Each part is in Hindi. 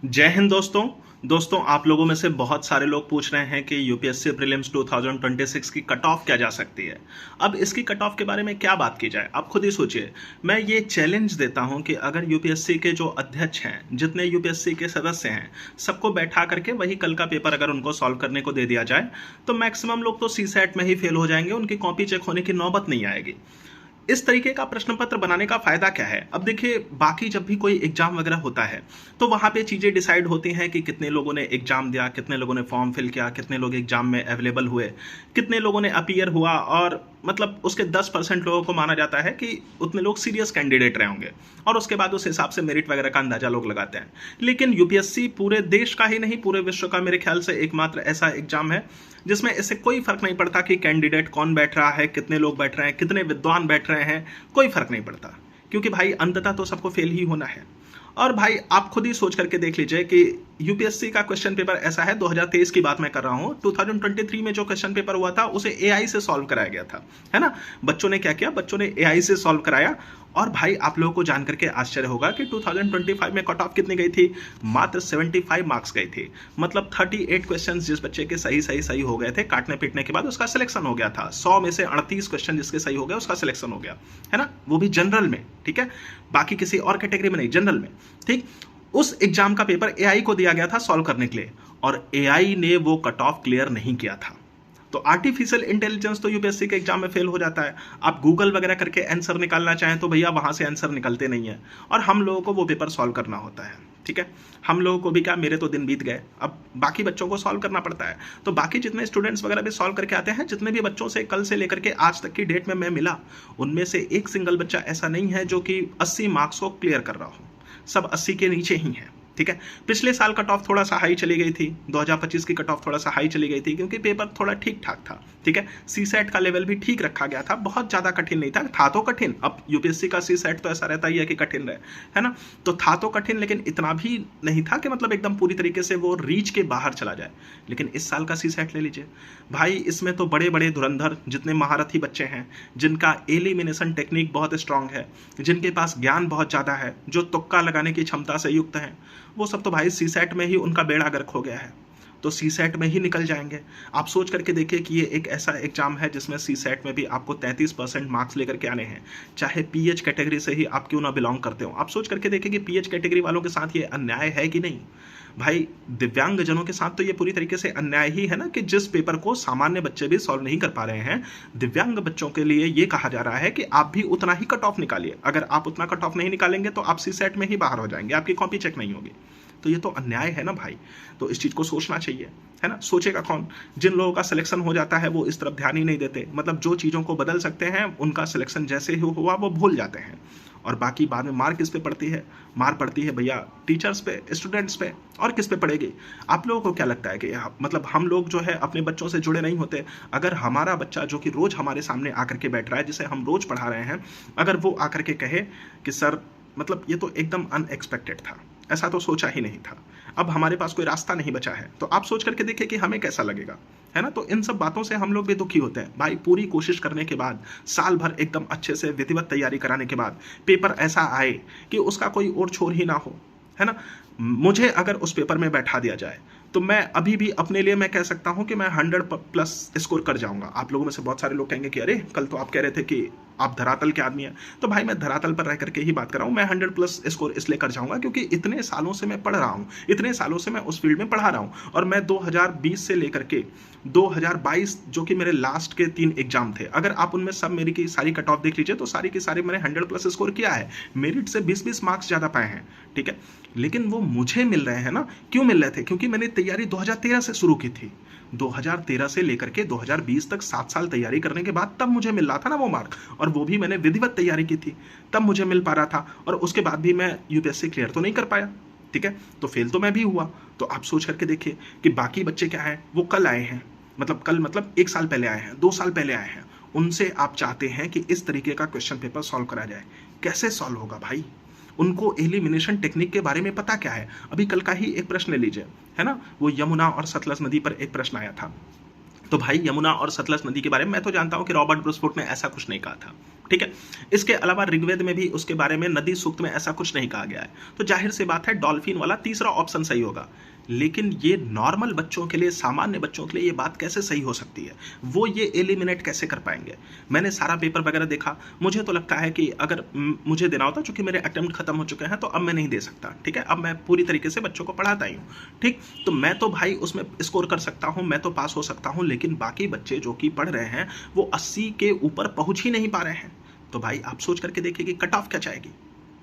जय हिंद दोस्तों आप लोगों में से बहुत सारे लोग पूछ रहे हैं कि यूपीएससी प्रीलिम्स 2026 की कट ऑफ क्या जा सकती है। अब इसकी कट ऑफ के बारे में क्या बात की जाए, आप खुद ही सोचिए। मैं ये चैलेंज देता हूं कि अगर यूपीएससी के जो अध्यक्ष हैं, जितने यूपीएससी के सदस्य हैं, सबको बैठा करके वही कल का पेपर अगर उनको सॉल्व करने को दे दिया जाए तो मैक्सिमम लोग तो सी सेट में ही फेल हो जाएंगे, उनकी कॉपी चेक होने की नौबत नहीं आएगी। इस तरीके का प्रश्न पत्र बनाने का फायदा क्या है? अब देखिए, बाकी जब भी कोई एग्जाम वगैरह होता है तो वहां पे चीजें डिसाइड होती हैं कि कितने लोगों ने एग्जाम दिया, कितने लोगों ने फॉर्म फिल किया, कितने लोग एग्जाम में अवेलेबल हुए, कितने लोगों ने अपीयर हुआ, और मतलब उसके 10% लोगों को माना जाता है कि उतने लोग सीरियस कैंडिडेट रहे होंगे, और उसके बाद उस हिसाब से मेरिट वगैरह का अंदाजा लोग लगाते हैं। लेकिन यूपीएससी पूरे देश का ही नहीं, पूरे विश्व का मेरे ख्याल से एकमात्र ऐसा एग्जाम है जिसमें इससे कोई फर्क नहीं पड़ता कि कैंडिडेट कौन बैठ रहा है, कितने लोग बैठ रहे हैं, कितने विद्वान बैठ रहे हैं, कोई फर्क नहीं पड़ता। क्योंकि भाई अंततः तो सबको फेल ही होना है। और भाई आप खुद ही सोच करके देख लीजिए कि यूपीएससी का क्वेश्चन पेपर ऐसा है, 2023 की बात मैं कर रहा हूं, 2023 में जो क्वेश्चन पेपर हुआ था उसे एआई से सॉल्व कराया गया था, है ना। बच्चों ने क्या किया, बच्चों ने एआई से सॉल्व कराया। और भाई आप लोगों को जान करके आश्चर्य होगा कि 2025 में कट ऑफ कितनी गई थी? मात्र 75 मार्क्स गई थी। मतलब 38 क्वेश्चन जिस बच्चे के सही हो गए थे, काटने पीटने के बाद उसका सिलेक्शन हो गया था। 100 में से 38 क्वेश्चन जिसके सही हो गए उसका सिलेक्शन हो गया, है ना, वो भी जनरल में। ठीक है, बाकी किसी और कैटेगरी में नहीं, जनरल में। ठीक, उस एग्जाम का पेपर एआई को दिया गया था सॉल्व करने के लिए, और एआई ने वो कट ऑफ क्लियर नहीं किया था। तो आर्टिफिशियल इंटेलिजेंस तो यूपीएससी के एग्जाम में फेल हो जाता है। आप गूगल वगैरह करके आंसर निकालना चाहें तो भैया वहां से आंसर निकलते नहीं है, और हम लोगों को वो पेपर सॉल्व करना होता है। ठीक है, हम लोगों को भी क्या, मेरे तो दिन बीत गए, अब बाकी बच्चों को सॉल्व करना पड़ता है। तो बाकी जितने स्टूडेंट्स वगैरह भी सॉल्व करके आते हैं, जितने भी बच्चों से कल से लेकर के आज तक की डेट में मैं मिला, उनमें से एक सिंगल बच्चा ऐसा नहीं है जो कि 80 मार्क्स को क्लियर कर रहा हो। सब 80 के नीचे ही है। ठीक है, पिछले साल कट ऑफ थोड़ा सा हाई चली गई थी, 2025 की कट ऑफ थोड़ा सा हाई चली गई थी क्योंकि पेपर थोड़ा ठीक ठाक था। ठीक है, सी सेट का लेवल भी ठीक रखा गया था, बहुत ज्यादा कठिन नहीं था तो कठिन। अब यूपीएससी का सी सेट तो ऐसा रहता ही है कि कठिन रहे, है ना। तो था तो कठिन, लेकिन इतना भी नहीं था कि मतलब एकदम पूरी तरीके से वो रीच के बाहर चला जाए। लेकिन इस साल का सी सेट ले लीजिए भाई, इसमें तो बड़े बड़े धुरंधर, जितने महारथी बच्चे हैं, जिनका एलिमिनेशन टेक्निक बहुत स्ट्रांग है, जिनके पास ज्ञान बहुत ज्यादा है, जो तुक्का लगाने की क्षमता से युक्त हैं, वो सब तो भाई सी सेट में ही उनका बेड़ा गर्क हो गया है, तो सी सेट में ही निकल जाएंगे। आप सोच करके देखिए कि ये एक ऐसा एग्जाम है जिसमें सी सेट में भी आपको 33% मार्क्स लेकर के आने हैं, चाहे पीएच कैटेगरी से ही आप क्यों ना बिलोंग करते हो। आप सोच करके देखिए कि पीएच कैटेगरी वालों के साथ ये अन्याय है कि नहीं। भाई दिव्यांग जनों के साथ तो ये पूरी तरीके से अन्याय ही है ना, कि जिस पेपर को सामान्य बच्चे भी सॉल्व नहीं कर पा रहे हैं, दिव्यांग बच्चों के लिए ये कहा जा रहा है कि आप भी उतना ही कट ऑफ निकालिए। अगर आप उतना कट ऑफ नहीं निकालेंगे तो आप सी सेट में ही बाहर हो जाएंगे, आपकी कॉपी चेक नहीं होगी। तो ये तो अन्याय है ना भाई। तो इस चीज को सोचना चाहिए, है ना। सोचेगा कौन? जिन लोगों का सिलेक्शन हो जाता है वो इस तरफ ध्यान ही नहीं देते, मतलब जो चीजों को बदल सकते हैं उनका सिलेक्शन जैसे ही हुआ वो भूल जाते हैं। और बाकी बाद में मार किस पे पड़ती है? मार पड़ती है भैया टीचर्स पे, स्टूडेंट्स पे, और किस पे पड़ेगी? आप लोगों को क्या लगता है कि मतलब हम लोग जो है अपने बच्चों से जुड़े नहीं होते? अगर हमारा बच्चा जो कि रोज हमारे सामने आकर के बैठ रहा है, जिसे हम रोज पढ़ा रहे हैं, अगर वो आकर के कहे कि सर मतलब ये तो एकदम अनएक्सपेक्टेड था, ऐसा तो सोचा ही नहीं था, अब हमारे पास कोई रास्ता नहीं बचा है, तो आप सोच करके देखिए कि हमें कैसा लगेगा, है ना। तो इन सब बातों से हम लोग भी दुखी होते हैं भाई। पूरी कोशिश करने के बाद, साल भर एकदम अच्छे से विधिवत तैयारी कराने के बाद पेपर ऐसा आए कि उसका कोई और छोर ही ना हो, है ना। मुझे अगर उस पेपर में बैठा दिया जाए तो मैं अभी भी अपने लिए मैं कह सकता हूं कि मैं 100+ स्कोर कर जाऊंगा। आप लोगों में से बहुत सारे लोग कहेंगे कि अरे कल तो आप कह रहे थे कि आप धरातल के आदमी हैं, तो भाई मैं धरातल पर रह करके ही बात कर रहा हूं। मैं 100+ स्कोर इसलिए कर जाऊंगा क्योंकि इतने सालों से मैं पढ़ रहा हूं, इतने सालों से मैं उस फील्ड में पढ़ा रहा हूं, और मैं 2020 से लेकर के 2022 जो कि मेरे लास्ट के 3 एग्जाम थे, अगर आप उनमें सब मेरी की सारी कट ऑफ देख लीजिए तो सारी की सारी मैंने 100+ स्कोर किया है, मेरिट से 20-20 मार्क्स ज्यादा पाए हैं। ठीक है, लेकिन वो मुझे मिल रहे हैं ना, क्यों मिल रहे थे? क्योंकि मैंने तैयारी 2013 से शुरू की थी, 2013 से लेकर के 2020 तक 7 साल तैयारी करने के बाद तब मुझे मिल रहा था ना वो मार्क, और वो भी मैंने विधिवत तैयारी की थी, तब मुझे मिल पा रहा था। और उसके बाद भी मैं यूपीएससी क्लियर तो नहीं कर पाया, ठीक है, तो फेल तो मैं भी हुआ। तो आप सोच करके देखिए कि बाकी बच्चे क्या है, वो कल आए हैं, मतलब कल मतलब 1 साल पहले आए हैं, 2 साल पहले आए हैं, उनसे आप चाहते हैं कि इस तरीके का क्वेश्चन पेपर सॉल्व करा जाए, कैसे सॉल्व होगा भाई? उनको एलिमिनेशन टेक्निक के बारे में पता क्या है? अभी कल का ही एक प्रश्न ले लीजिए, है ना, वो यमुना और सतलज नदी पर एक प्रश्न आया था। तो भाई यमुना और सतलज नदी के बारे में मैं तो जानता हूं कि रॉबर्ट ब्रूसफुट ने ऐसा कुछ नहीं कहा था, ठीक है। इसके अलावा ऋग्वेद में भी उसके बारे में नदी सूक्त में ऐसा कुछ नहीं कहा गया है। तो जाहिर सी बात है डॉल्फिन वाला तीसरा ऑप्शन सही होगा। लेकिन ये नॉर्मल बच्चों के लिए, सामान्य बच्चों के लिए ये बात कैसे सही हो सकती है, वो ये एलिमिनेट कैसे कर पाएंगे। मैंने सारा पेपर वगैरह देखा, मुझे तो लगता है कि अगर मुझे देना होता, चूंकि मेरे अटेम्प्ट खत्म हो चुके हैं तो अब मैं नहीं दे सकता, ठीक है। अब मैं पूरी तरीके से बच्चों को पढ़ाता ही हूँ, ठीक। तो मैं तो भाई उसमें स्कोर कर सकता हूँ, मैं तो पास हो सकता हूँ, लेकिन बाकी बच्चे जो कि पढ़ रहे हैं वो 80 के ऊपर पहुंच ही नहीं पा रहे हैं। तो भाई आप सोच करके देखिए कि कट ऑफ क्या जाएगी,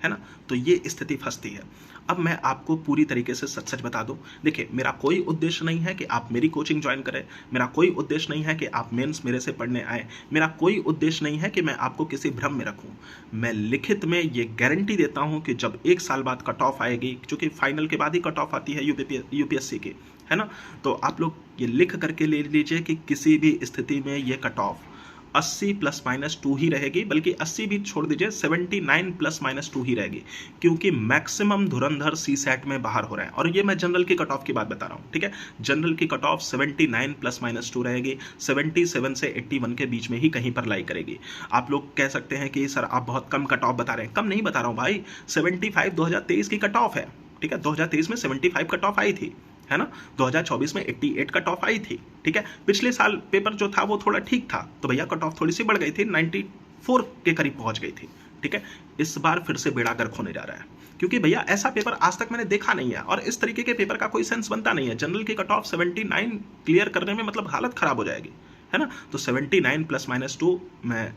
है ना। तो ये स्थिति फंसती है। अब मैं आपको पूरी तरीके से सच सच बता दूं, देखिए मेरा कोई उद्देश्य नहीं है कि आप मेरी कोचिंग ज्वाइन करें, मेरा कोई उद्देश्य नहीं है कि आप मेंस मेरे से पढ़ने आए, मेरा कोई उद्देश्य नहीं है कि मैं आपको किसी भ्रम में रखूं। मैं लिखित में ये गारंटी देता हूं कि जब 1 साल बाद कट ऑफ आएगी, क्योंकि फाइनल के बाद ही कट ऑफ आती है यूपीएससी की, है ना। तो आप लोग ये लिख करके ले लीजिए कि किसी भी स्थिति में ये कट ऑफ 80 प्लस माइनस 2 ही रहेगी, बल्कि 80 भी छोड़ दीजिए, 79 प्लस माइनस 2 ही रहेगी, क्योंकि मैक्सिमम धुरंधर सी सेट में बाहर हो रहे हैं। और ये मैं जनरल की कट ऑफ की बात बता रहा हूँ, ठीक है। जनरल की कट ऑफ 79 प्लस माइनस 2 रहेगी, 77 से 81 के बीच में ही कहीं पर लाई करेगी। आप लोग कह सकते हैं कि सर आप बहुत कम कट ऑफ बता रहे हैं। कम नहीं बता रहा हूँ भाई, 75 2023 की कट ऑफ है, ठीक है। 2023 में 75 कट ऑफ आई थी, है ना। 2024 में 88 कट ऑफ आई थी, ठीक है। पिछले साल पेपर जो था वो थोड़ा ठीक था, तो भैया कट ऑफ थोड़ी सी बढ़ गई थी, 94 के करीब पहुंच गई थी, ठीक है। इस बार फिर से बेड़ा गर्क होने जा रहा है, क्योंकि भैया ऐसा पेपर आज तक मैंने देखा नहीं है, और इस तरीके के पेपर का कोई सेंस बनता नहीं है। जनरल की कट ऑफ 79 क्लियर करने में मतलब हालत खराब हो जाएगी, है ना। तो 79 प्लस माइनस 2 मैं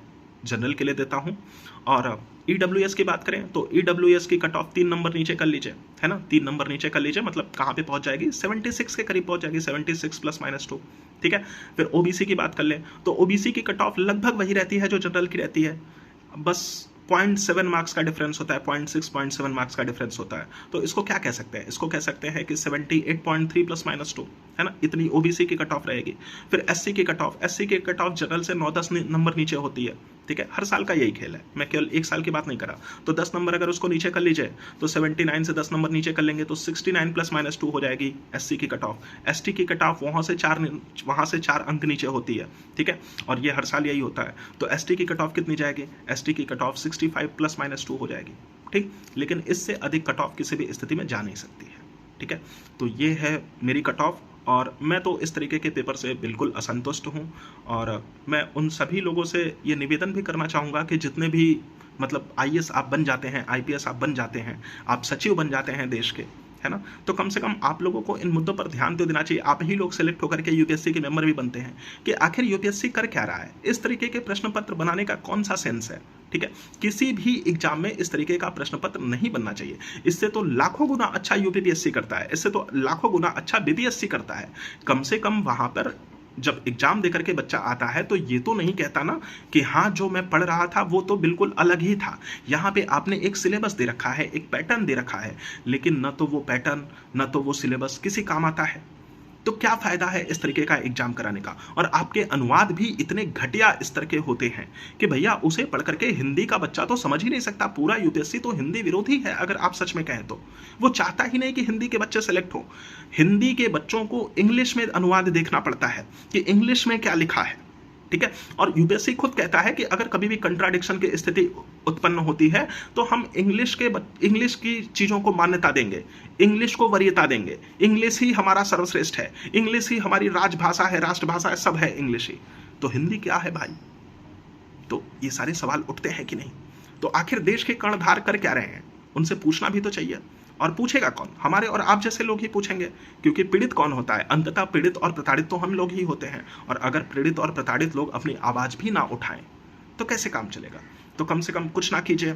जनरल के लिए देता हूं। और ईडब्ल्यूएस की बात करें तो ईडब्ल्यूएस की कट ऑफ 3 नंबर नीचे कर लीजिए, है ना। 3 नंबर नीचे कर लीजिए, मतलब कहाँ पे पहुंच जाएगी, 76 के करीब पहुंच जाएगी, 76 प्लस माइनस 2, ठीक है। फिर ओबीसी की बात कर लें तो ओबीसी की कट ऑफ लगभग वही रहती है जो जनरल की रहती है, बस 0.7 मार्क्स का डिफरेंस होता है, 0.6 0.7 मार्क्स का डिफरेंस होता है। तो इसको क्या कह सकते हैं, इसको कह सकते हैं कि 78.3 प्लस माइनस 2, है ना। इतनी ओबीसी की कट ऑफ रहेगी। फिर एससी की कट ऑफ, एससी की कट ऑफ जनरल से 9-10 नंबर नीचे होती है, ठीक है। हर साल का यही खेल है, मैं केवल 1 साल की बात नहीं कर रहा। तो 10 नंबर अगर उसको नीचे कर लीजिए तो 79 से 10 नंबर नीचे कर लेंगे तो 69 प्लस माइनस 2 हो जाएगी एससी की कट ऑफ। एसटी की कट ऑफ वहाँ से 4 अंक नीचे होती है, ठीक है। और ये हर साल यही होता है। तो एसटी की कट ऑफ कितनी जाएगी, एसटी की कट ऑफ 65 प्लस माइनस 2 हो जाएगी, ठीक। लेकिन इससे अधिक कट ऑफ किसी भी स्थिति में जा नहीं सकती है, ठीक है। तो ये है मेरी कट ऑफ, और मैं तो इस तरीके के पेपर से बिल्कुल असंतुष्ट हूँ। और मैं उन सभी लोगों से ये निवेदन भी करना चाहूँगा कि जितने भी मतलब आईएएस आप बन जाते हैं, आईपीएस आप बन जाते हैं, आप सचिव बन जाते हैं देश के, है ना, तो कम से कम आप लोगों को इन मुद्दों पर ध्यान तो देना चाहिए। आप ही लोग सेलेक्ट होकर के यूपीएससी के मेंबर भी बनते हैं कि आखिर यूपीएससी कर क्या रहा है, इस तरीके के प्रश्न पत्र बनाने का कौन सा सेंस है, ठीक है। किसी भी एग्जाम में इस तरीके का प्रश्न पत्र नहीं बनना चाहिए। इससे तो लाखों गुना अच्छा यूपीपीएससी करता है, इससे तो लाखों गुना अच्छा बीपीएससी करता है। कम से कम वहां पर जब एग्जाम देकर के बच्चा आता है तो ये तो नहीं कहता ना कि हाँ जो मैं पढ़ रहा था वो तो बिल्कुल अलग ही था। यहाँ पे आपने एक सिलेबस दे रखा है, एक पैटर्न दे रखा है, लेकिन न तो वो पैटर्न न तो वो सिलेबस किसी काम आता है। तो क्या फायदा है इस तरीके का एग्जाम कराने का। और आपके अनुवाद भी इतने घटिया स्तर के होते हैं कि भैया उसे पढ़ करके हिंदी का बच्चा तो समझ ही नहीं सकता। पूरा यूपीएससी तो हिंदी विरोधी है अगर आप सच में कहें तो। वो चाहता ही नहीं कि हिंदी के बच्चे सेलेक्ट हो। हिंदी के बच्चों को इंग्लिश में अनुवाद देखना पड़ता है कि इंग्लिश में क्या लिखा है, ठीक है। और यूपीएससी खुद कहता है कि अगर कभी भी कंट्राडिक्शन की स्थिति उत्पन्न होती है तो हम इंग्लिश की चीजों को मान्यता देंगे, इंग्लिश को वरीयता देंगे, इंग्लिश ही हमारा सर्वश्रेष्ठ है, इंग्लिश ही हमारी राजभाषा है, राष्ट्रभाषा है, सब है इंग्लिश ही। तो हिंदी क्या है भाई। तो ये सारे सवाल उठते हैं कि नहीं। तो आखिर देश के कर्णधार कर क्या रहे हैं, उनसे पूछना भी तो चाहिए। और पूछेगा कौन, हमारे और आप जैसे लोग ही पूछेंगे, क्योंकि पीड़ित कौन होता है, अंततः पीड़ित और प्रताड़ित तो हम लोग ही होते हैं। और अगर पीड़ित और प्रताड़ित लोग अपनी आवाज भी ना उठाएं तो कैसे काम चलेगा। तो कम से कम कुछ ना कीजिए।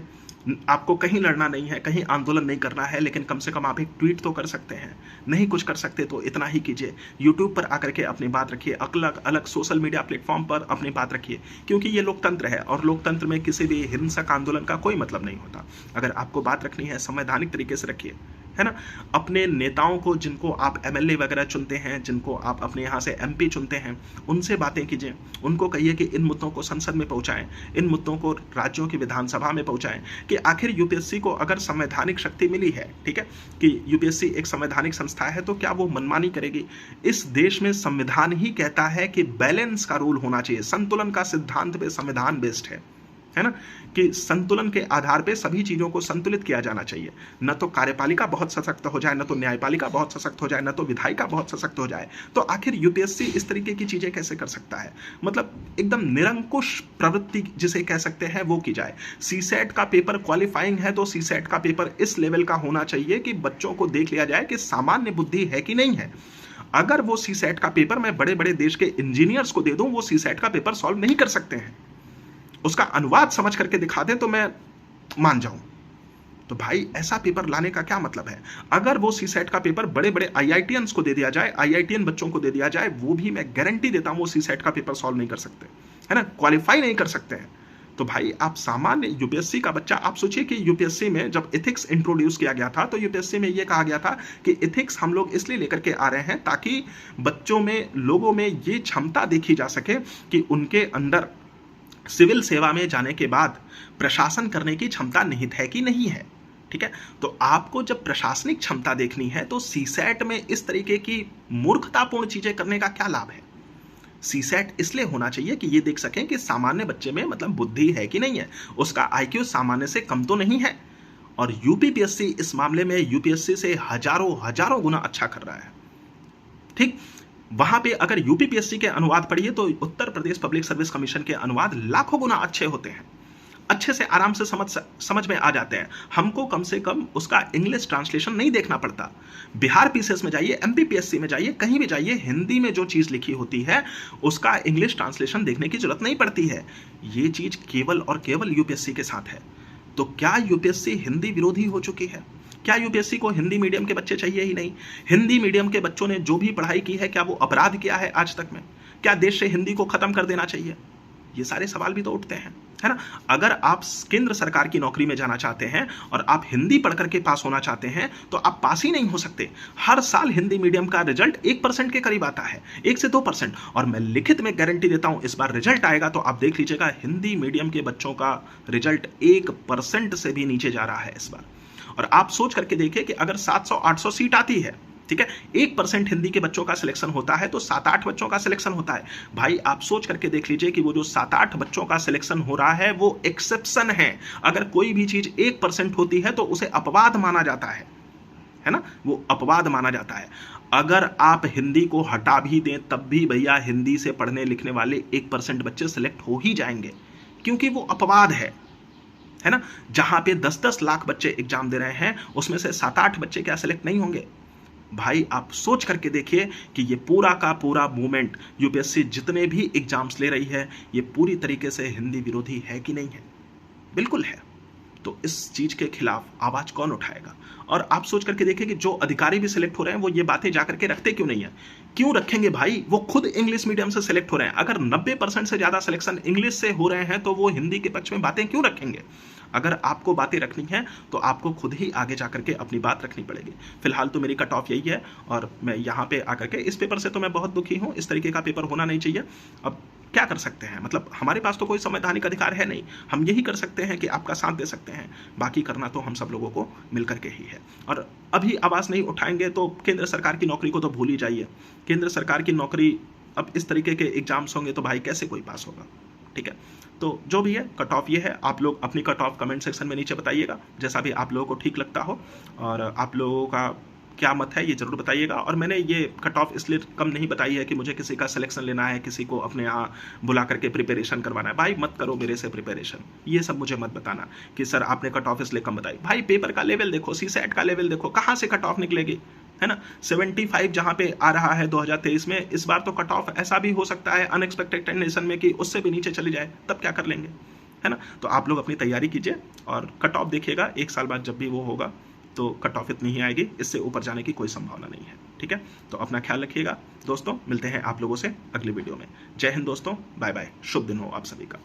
आपको कहीं लड़ना नहीं है, कहीं आंदोलन नहीं करना है, लेकिन कम से कम आप एक ट्वीट तो कर सकते हैं। नहीं कुछ कर सकते तो इतना ही कीजिए, यूट्यूब पर आकर के अपनी बात रखिए, अलग अलग सोशल मीडिया प्लेटफॉर्म पर अपनी बात रखिए, क्योंकि ये लोकतंत्र है और लोकतंत्र में किसी भी हिंसक आंदोलन का कोई मतलब नहीं होता। अगर आपको बात रखनी है संवैधानिक तरीके से रखिए, है ना? अपने नेताओं को, जिनको आप एमएलए वगैरह चुनते हैं, जिनको आप अपने यहाँ से एमपी चुनते हैं, उनसे बातें कीजिए। उनको कहिए कि इन मुद्दों को संसद में पहुँचाएँ, इन मुद्दों को राज्यों की विधानसभा में पहुँचाएँ, कि आखिर यूपीएससी को अगर संवैधानिक शक्ति मिली है, ठीक है, कि यूपीएससी एक संवैधानिक संस्था है, तो क्या वो मनमानी करेगी? इस देश में संविधान ही कहता है कि बैलेंस का रूल होना चाहिए, संतुलन का सिद्धांत पे संविधान बेस्ड है ना, कि संतुलन के आधार पे सभी चीजों को संतुलित किया जाना चाहिए। न तो कार्यपालिका बहुत सशक्त हो जाए, न तो न्यायपालिका बहुत सशक्त हो जाए, न तो विधायिका बहुत सशक्त हो जाए। तो आखिर यूपीएससी इस तरीके की चीजें कैसे कर सकता है? मतलब एकदम निरंकुश प्रवृत्ति जिसे कह सकते हैं वो की जाए। सीसेट का पेपर क्वालिफाइंग है तो सीसेट का पेपर इस लेवल का होना चाहिए कि बच्चों को देख लिया जाए कि सामान्य बुद्धि है कि नहीं है। अगर वो सीसेट का पेपर मैं बड़े बड़े देश के इंजीनियर्स को दे दूं, वो सीसेट का पेपर सॉल्व नहीं कर सकते हैं, उसका अनुवाद समझ करके दिखा दें तो मैं मान जाऊं। तो भाई ऐसा पेपर लाने का क्या मतलब है? अगर वो सीसेट का पेपर बड़े बड़े आईआईटीएंस को दे दिया जाए, आईआईटीएन बच्चों को दे दिया जाए, वो भी मैं गारंटी देता हूं वो सीसेट का पेपर सॉल्व नहीं कर सकते, है ना, क्वालिफाई नहीं कर सकते हैं। तो भाई आप सामान्य यूपीएससी का बच्चा, आप सोचिए कि यूपीएससी में जब एथिक्स इंट्रोड्यूस किया गया था, तो यूपीएससी में यह कहा गया था कि एथिक्स हम लोग इसलिए लेकर के आ रहे हैं ताकि बच्चों में, लोगों में ये क्षमता देखी जा सके कि उनके अंदर सिविल सेवा में जाने के बाद प्रशासन करने की क्षमता निहित है कि नहीं है। ठीक है, तो आपको जब प्रशासनिक क्षमता देखनी है तो सीसेट में इस तरीके की मूर्खतापूर्ण चीजें करने का क्या लाभ है? सीसेट इसलिए होना चाहिए कि ये देख सकें कि सामान्य बच्चे में मतलब बुद्धि है कि नहीं है, उसका आईक्यू सामान्य से कम तो नहीं है। और यूपीपीएससी इस मामले में यूपीएससी से हजारों गुना अच्छा कर रहा है। ठीक, वहां पे अगर यूपीपीएससी के अनुवाद पढ़िए तो Uttar Pradesh public service commission के अनुवाद लाखों गुना अच्छे होते हैं, अच्छे से आराम से समझ में आ जाते हैं। हमको कम से कम उसका इंग्लिश ट्रांसलेशन नहीं देखना पड़ता। बिहार पीसीएस में जाइए, एमपीपीएससी में जाइए, कहीं भी जाइए, हिंदी में जो चीज लिखी होती है उसका इंग्लिश ट्रांसलेशन देखने की जरूरत नहीं पड़ती है। ये चीज केवल और केवल यूपीएससी के साथ है। तो क्या यूपीएससी हिंदी विरोधी हो चुकी है? क्या यूपीएससी को हिंदी मीडियम के बच्चे चाहिए ही नहीं? हिंदी मीडियम के बच्चों ने जो भी पढ़ाई की है, क्या वो अपराध किया है आज तक में? क्या देश से हिंदी को खत्म कर देना चाहिए? ये सारे सवाल भी तो उठते हैं, है ना। अगर आप केंद्र सरकार की नौकरी में जाना चाहते हैं और आप हिंदी पढ़ करके पास होना चाहते हैं तो आप पास ही नहीं हो सकते। हर साल हिंदी मीडियम का रिजल्ट 1% के करीब आता है, 1 से 2%। और मैं लिखित में गारंटी देता हूं, इस बार रिजल्ट आएगा तो आप देख लीजिएगा, हिंदी मीडियम के बच्चों का रिजल्ट 1% से भी नीचे जा रहा है इस बार। और आप सोच करके देखिए कि अगर 700-800 सीट आती है, ठीक है, 1% हिंदी के बच्चों का सिलेक्शन होता है तो 7-8 बच्चों का सिलेक्शन होता है। भाई आप सोच करके देख लीजिए कि वो जो 7-8 बच्चों का सिलेक्शन हो रहा है वो एक्सेप्शन है। अगर कोई भी चीज 1% होती है तो उसे अपवाद माना जाता है ना, वो अपवाद माना जाता है। अगर आप हिंदी को हटा भी दें तब भी भैया हिंदी से पढ़ने लिखने वाले 1% बच्चे सिलेक्ट हो ही जाएंगे, क्योंकि वो अपवाद है ना। जहां पे 10-10 लाख बच्चे एग्जाम दे रहे हैं उसमें से 7-8 बच्चे क्या सिलेक्ट नहीं होंगे? भाई आप सोच करके देखिए कि ये पूरा का पूरा मूवमेंट, यूपीएससी जितने भी एग्जाम्स ले रही है, ये पूरी तरीके से हिंदी विरोधी है कि नहीं है? बिल्कुल है। तो इस चीज के खिलाफ आवाज कौन उठाएगा? और आप सोच करके देखिए कि जो अधिकारी भी सिलेक्ट हो रहे हैं वो ये बातें जाकर के रखते क्यों नहीं है? क्यों रखेंगे भाई? वो खुद इंग्लिश मीडियम से सिलेक्ट हो रहे हैं। अगर 90% से ज्यादा सिलेक्शन इंग्लिश से हो रहे हैं तो वो हिंदी के पक्ष में बातें क्यों रखेंगे? अगर आपको बातें रखनी है तो आपको खुद ही आगे जाकर के अपनी बात रखनी पड़ेगी। फिलहाल तो मेरी कट ऑफ यही है और मैं यहाँ पे आकर के इस पेपर से तो मैं बहुत दुखी हूँ। इस तरीके का पेपर होना नहीं चाहिए। अब क्या कर सकते हैं, मतलब हमारे पास तो कोई संवैधानिक अधिकार है नहीं। हम यही कर सकते हैं कि आपका साथ दे सकते हैं, बाकी करना तो हम सब लोगों को मिल करके ही है। और अभी आवाज़ नहीं उठाएंगे तो केंद्र सरकार की नौकरी को तो भूल ही जाइए। केंद्र सरकार की नौकरी, अब इस तरीके के एग्जाम्स होंगे तो भाई कैसे कोई पास होगा? ठीक है, तो जो भी है कट ऑफ ये है। आप लोग अपनी कट ऑफ कमेंट सेक्शन में नीचे बताइएगा, जैसा भी आप लोगों को ठीक लगता हो। और आप लोगों का क्या मत है ये जरूर बताइएगा। और मैंने ये कट ऑफ इसलिए कम नहीं बताई है कि मुझे किसी का सिलेक्शन लेना है, किसी को अपने यहाँ बुला करके प्रिपरेशन करवाना है। भाई मत करो मेरे से प्रिपरेशन, ये सब मुझे मत बताना कि सर आपने कट ऑफ इसलिए कम बताई। भाई पेपर का लेवल देखो, सीसेट का लेवल देखो, कहाँ से कट ऑफ निकलेगी, है ना। 75 जहां पे आ रहा है 2023 में, इस बार तो कट ऑफ ऐसा भी हो सकता है अनएक्सपेक्टेड टेंडेशन में कि उससे भी नीचे चली जाए, तब क्या कर लेंगे, है ना। तो आप लोग अपनी तैयारी कीजिए और कट ऑफ देखिएगा। 1 साल बाद जब भी वो होगा तो कट ऑफ इतनी ही आएगी, इससे ऊपर जाने की कोई संभावना नहीं है। ठीक है, तो अपना ख्याल रखिएगा दोस्तों। मिलते हैं आप लोगों से अगली वीडियो में। जय हिंद दोस्तों, बाय बाय, शुभ दिन हो आप सभी का।